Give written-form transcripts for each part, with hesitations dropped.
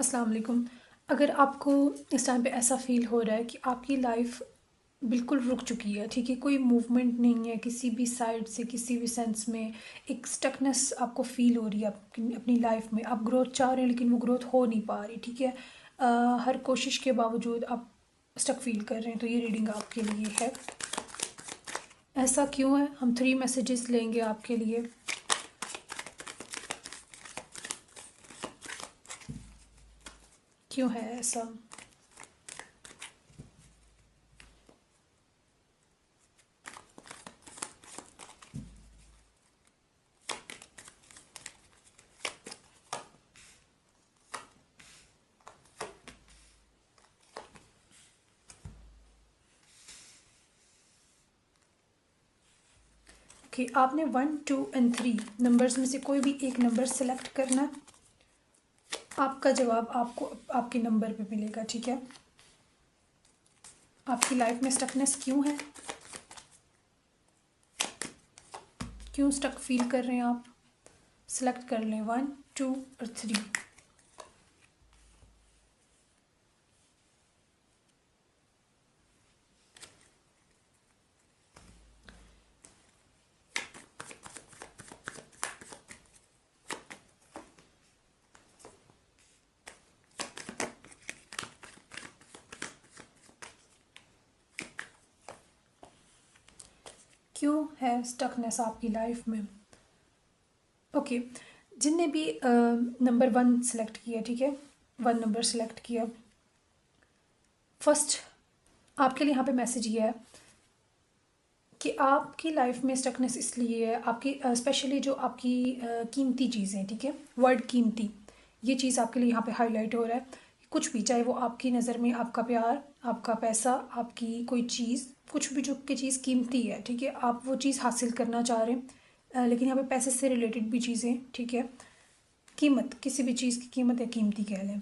अस्सलाम वालेकुम। अगर आपको इस टाइम पे ऐसा फ़ील हो रहा है कि आपकी लाइफ बिल्कुल रुक चुकी है, ठीक है, कोई मूवमेंट नहीं है किसी भी साइड से, किसी भी सेंस में, एक स्टकनेस आपको फ़ील हो रही है आपकी अपनी लाइफ में, आप ग्रोथ चाह रहे हैं लेकिन वो ग्रोथ हो नहीं पा रही, ठीक है। हर कोशिश के बावजूद आप स्टक फ़ील कर रहे हैं, तो ये रीडिंग आपके लिए है। ऐसा क्यों है? हम 3 मैसेजेस लेंगे आपके लिए। क्यों है ऐसा? ओके, आपने 1, 2 एंड 3 नंबर्स में से कोई भी एक नंबर सेलेक्ट करना है। आपका जवाब आपको आपके नंबर पे मिलेगा, ठीक है। आपकी लाइफ में स्टकनेस क्यों है? क्यों स्टक फील कर रहे हैं आप? सेलेक्ट कर लें 1, 2 और 3। क्यों है स्टकनेस आपकी लाइफ में? ओके, जिनने भी नंबर 1 सेलेक्ट किया, ठीक है, 1 नंबर सेलेक्ट किया, फर्स्ट आपके लिए यहाँ पे मैसेज ये है कि आपकी लाइफ में स्टकनेस इसलिए है, आपकी स्पेशली जो आपकी कीमती चीज़ें, ठीक है, वर्ड कीमती, ये चीज़ आपके लिए यहाँ पे हाईलाइट हो रहा है। कुछ भी, चाहे वो आपकी नज़र में आपका प्यार, आपका पैसा, आपकी कोई चीज़, कुछ भी जो की चीज़ कीमती है, ठीक है, आप वो चीज़ हासिल करना चाह रहे हैं, लेकिन यहाँ पे पैसे से रिलेटेड भी चीज़ें, ठीक है, कीमत, किसी भी चीज़ की कीमत या कीमती कह लें,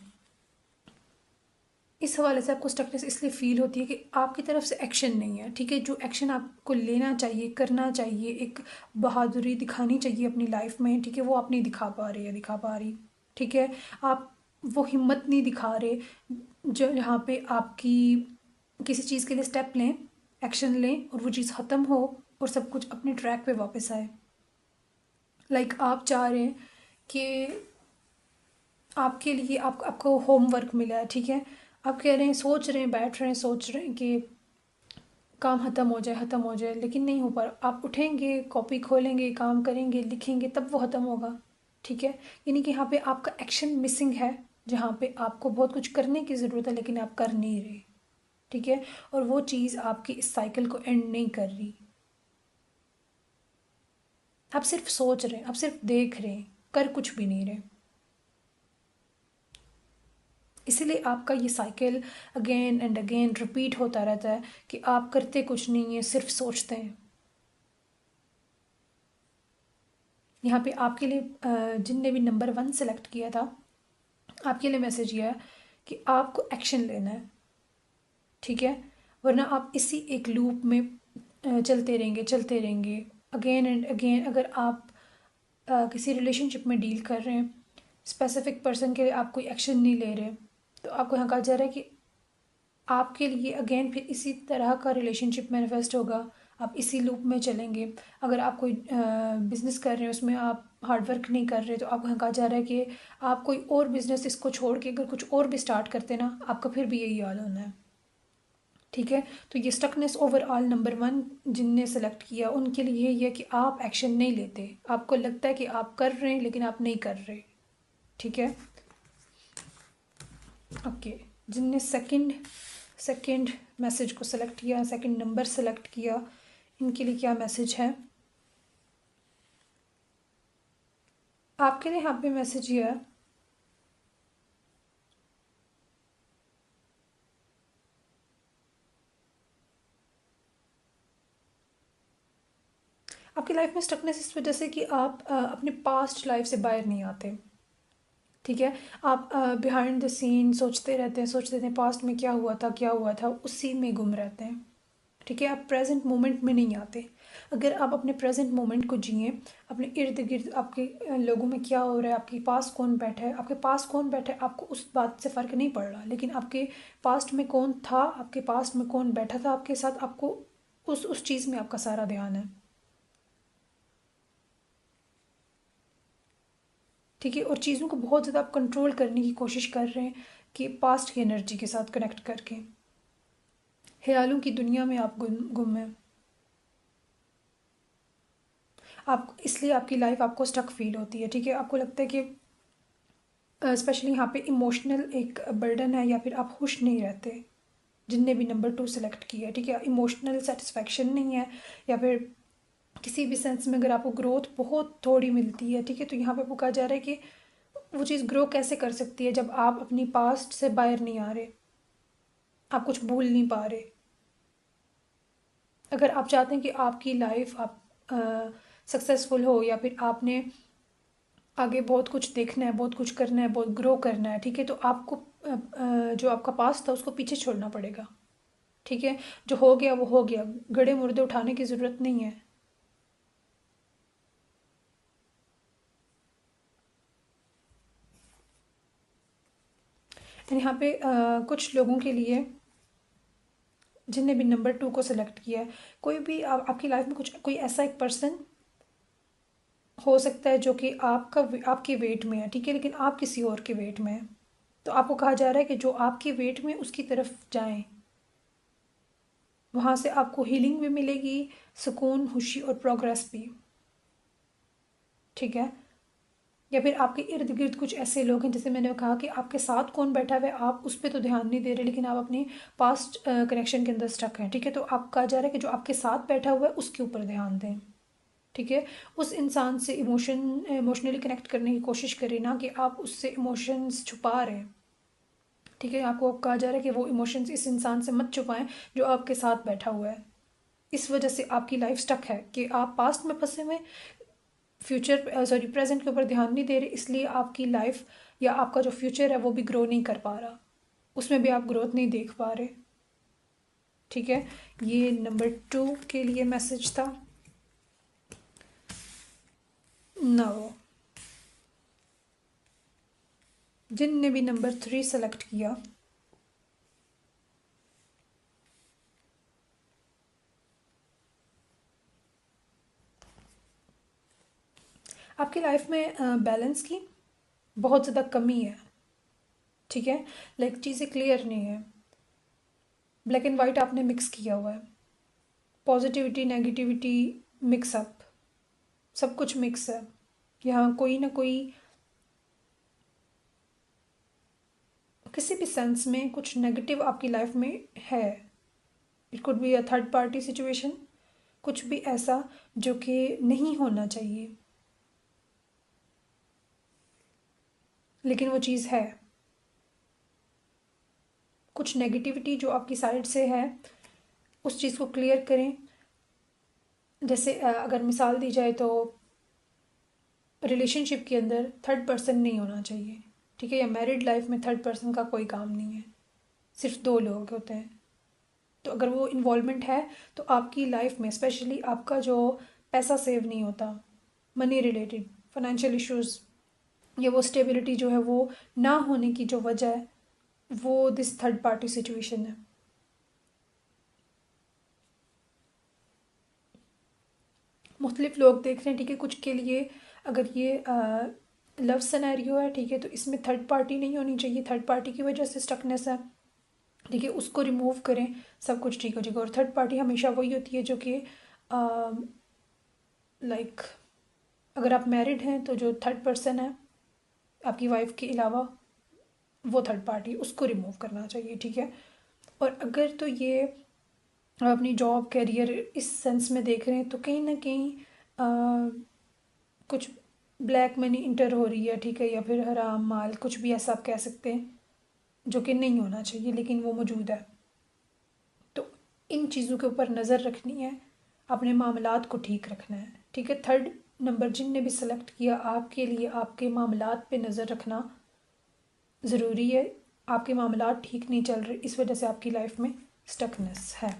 इस हवाले से आपको स्टकनेस इसलिए फ़ील होती है कि आपकी तरफ से एक्शन नहीं है, ठीक है। जो एक्शन आपको लेना चाहिए, करना चाहिए, एक बहादुरी दिखानी चाहिए अपनी लाइफ में, ठीक है, वो आप नहीं दिखा पा रहे या दिखा पा रही, ठीक है। आप वो हिम्मत नहीं दिखा रहे जो यहाँ पे आपकी किसी चीज़ के लिए स्टेप लें, एक्शन लें और वो चीज़ ख़त्म हो और सब कुछ अपने ट्रैक पे वापस आए। आप चाह रहे हैं कि आपके लिए आपको होमवर्क मिला है, ठीक है, आप कह रहे हैं, सोच रहे हैं, बैठ रहे हैं, सोच रहे हैं कि काम ख़त्म हो जाए, ख़त्म हो जाए, लेकिन नहीं हो पा रहा। आप उठेंगे, कॉपी खोलेंगे, काम करेंगे, लिखेंगे, तब वो ख़त्म होगा, ठीक है। यानी कि यहाँ पे आपका एक्शन मिसिंग है, जहाँ पे आपको बहुत कुछ करने की ज़रूरत है लेकिन आप कर नहीं रहे, ठीक है, और वो चीज़ आपकी इस साइकिल को एंड नहीं कर रही। आप सिर्फ सोच रहे हैं, आप सिर्फ देख रहे हैं, कर कुछ भी नहीं रहे। इसीलिए आपका ये cycle again and again repeat होता रहता है कि आप करते कुछ नहीं है, सिर्फ सोचते हैं। यहाँ पे आपके लिए जिनने भी नंबर 1 सेलेक्ट किया था, आपके लिए मैसेज ये है कि आपको एक्शन लेना है, ठीक है, वरना आप इसी एक लूप में चलते रहेंगे अगेन एंड अगेन। अगर आप किसी रिलेशनशिप में डील कर रहे हैं, स्पेसिफिक पर्सन के लिए आप कोई एक्शन नहीं ले रहे, तो आपको यहाँ कहा जा रहा है कि आपके लिए अगेन फिर इसी तरह का रिलेशनशिप मैनिफेस्ट होगा, आप इसी लूप में चलेंगे। अगर आप कोई बिज़नेस कर रहे हैं, उसमें आप हार्ड वर्क नहीं कर रहे, तो आपको यहाँ कहा जा रहा है कि आप कोई और बिज़नेस इसको छोड़ के अगर कुछ और भी स्टार्ट करते ना, आपका फिर भी यही हाल होना है, ठीक है। तो ये स्टकनेस ओवरऑल नंबर 1 जिनने सेलेक्ट किया उनके लिए ये है कि आप एक्शन नहीं लेते, आपको लगता है कि आप कर रहे हैं लेकिन आप नहीं कर रहे, ठीक है। ओके, जिनने सेकंड सेकंड मैसेज को सेलेक्ट किया, सेकंड नंबर सेलेक्ट किया, इनके लिए क्या मैसेज है? आपके लिए यहाँ पे मैसेज ये है, आपकी लाइफ में स्टकनेस इस वजह से कि आप अपने पास्ट लाइफ से बाहर नहीं आते, ठीक है। आप बिहाइंड द सीन सोचते रहते हैं, सोचते रहते हैं पास्ट में क्या हुआ था, क्या हुआ था, उसी में गुम रहते हैं, ठीक है। आप प्रेजेंट मोमेंट में नहीं आते। अगर आप अपने प्रेजेंट मोमेंट को जिए, अपने इर्द गिर्द आपके लोगों में क्या हो रहा है, आपके पास कौन बैठा है, आपके पास कौन बैठा है आपको उस बात से फ़र्क नहीं पड़ रहा, लेकिन आपके पास्ट में कौन था, आपके पास्ट में कौन बैठा था आपके साथ, आपको उस चीज़ में आपका सारा ध्यान है। ठीक है। और चीज़ों को बहुत ज़्यादा आप कंट्रोल करने की कोशिश कर रहे हैं कि पास्ट की एनर्जी के साथ कनेक्ट करके ख्यालों की दुनिया में आप गुम हैं। आप इसलिए आपकी लाइफ आपको स्टक फील होती है। ठीक है। आपको लगता है कि स्पेशली यहाँ पे इमोशनल एक बर्डन है, या फिर आप खुश नहीं रहते जिनने भी नंबर 2 सेलेक्ट किया है। ठीक है। इमोशनल सेटिस्फेक्शन नहीं है, या फिर किसी भी सेंस में अगर आपको ग्रोथ बहुत थोड़ी मिलती है। ठीक है। तो यहाँ पे आपको कहा जा रहा है कि वो चीज़ ग्रो कैसे कर सकती है जब आप अपनी पास्ट से बाहर नहीं आ रहे, आप कुछ भूल नहीं पा रहे। अगर आप चाहते हैं कि आपकी लाइफ आप सक्सेसफुल हो, या फिर आपने आगे बहुत कुछ देखना है, बहुत कुछ करना है, बहुत ग्रो करना है। ठीक है। तो आपको जो आपका पास्ट था उसको पीछे छोड़ना पड़ेगा। ठीक है। जो हो गया वो हो गया, गड़े मुर्दे उठाने की ज़रूरत नहीं है। यहाँ पे कुछ लोगों के लिए जिनने भी नंबर 2 को सिलेक्ट किया है, कोई भी आपकी लाइफ में कुछ कोई ऐसा एक पर्सन हो सकता है जो कि आपके वेट में है। ठीक है। लेकिन आप किसी और के वेट में है। तो आपको कहा जा रहा है कि जो आपके वेट में उसकी तरफ जाएं, वहाँ से आपको हीलिंग भी मिलेगी, सुकून, खुशी और प्रोग्रेस भी। ठीक है। या फिर आपके इर्द गिर्द कुछ ऐसे लोग हैं, जैसे मैंने कहा कि आपके साथ कौन बैठा हुआ है आप उस पर तो ध्यान नहीं दे रहे, लेकिन आप अपनी पास्ट कनेक्शन के अंदर स्टक हैं। ठीक है। तो आप कहा जा रहा है कि जो आपके साथ बैठा हुआ है उसके ऊपर ध्यान दें। ठीक है। उस इंसान से इमोशनली कनेक्ट करने की कोशिश करें, ना कि आप उससे इमोशंस छुपा रहे हैं। ठीक है। आपको कहा जा रहा है कि वो इमोशंस इस इंसान से मत छुपाएं जो आपके साथ बैठा हुआ है। इस वजह से आपकी लाइफ स्टक है कि आप पास्ट में फंसे हुए, फ्यूचर सॉरी प्रेजेंट के ऊपर ध्यान नहीं दे रहे, इसलिए आपकी लाइफ या आपका जो फ्यूचर है वो भी ग्रो नहीं कर पा रहा, उसमें भी आप ग्रोथ नहीं देख पा रहे। ठीक है। ये नंबर 2 के लिए मैसेज था। नाउ जिनने भी नंबर 3 सेलेक्ट किया, आपकी लाइफ में बैलेंस की बहुत ज़्यादा कमी है। ठीक है। लाइक चीज़ें क्लियर नहीं है, ब्लैक एंड वाइट आपने मिक्स किया हुआ है, पॉजिटिविटी नेगेटिविटी मिक्सअप, सब कुछ मिक्स है। यहाँ कोई ना कोई किसी भी सेंस में कुछ नेगेटिव आपकी लाइफ में है। It could be a third party situation, कुछ भी ऐसा जो कि नहीं होना चाहिए, लेकिन वो चीज़ है। कुछ नेगेटिविटी जो आपकी साइड से है उस चीज़ को क्लियर करें। जैसे अगर मिसाल दी जाए तो रिलेशनशिप के अंदर थर्ड पर्सन नहीं होना चाहिए। ठीक है। या मैरिड लाइफ में थर्ड पर्सन का कोई काम नहीं है, सिर्फ 2 लोग होते हैं। तो अगर वो इन्वॉल्वमेंट है तो आपकी लाइफ में स्पेशली आपका जो पैसा सेव नहीं होता, मनी रिलेटेड फाइनेंशियल इश्यूज, या वो स्टेबिलिटी जो है वो ना होने की जो वजह है वो दिस थर्ड पार्टी सिचुएशन है। मुख्तलिफ लोग देख रहे हैं। ठीक है। कुछ के लिए अगर ये लव सिनेरियो है, ठीक है, तो इसमें थर्ड पार्टी नहीं होनी चाहिए, थर्ड पार्टी की वजह से स्टकनेस है। ठीक है। उसको रिमूव करें, सब कुछ ठीक हो जाएगा। और थर्ड पार्टी हमेशा वही होती है जो कि लाइक अगर आप मैरिड हैं तो जो थर्ड पर्सन है आपकी वाइफ के अलावा वो थर्ड पार्टी, उसको रिमूव करना चाहिए। ठीक है। और अगर तो ये आप अपनी जॉब कैरियर इस सेंस में देख रहे हैं तो कहीं ना कहीं कुछ ब्लैक मनी इंटर हो रही है। ठीक है। या फिर हराम माल, कुछ भी ऐसा आप कह सकते हैं जो कि नहीं होना चाहिए लेकिन वो मौजूद है। तो इन चीज़ों के ऊपर नज़र रखनी है, अपने मामलात को ठीक रखना है। ठीक है। थर्ड नंबर जिनने भी सेलेक्ट किया, आपके लिए आपके मामलात पे नज़र रखना ज़रूरी है। आपके मामलात ठीक नहीं चल रहे, इस वजह से आपकी लाइफ में स्टकनेस है।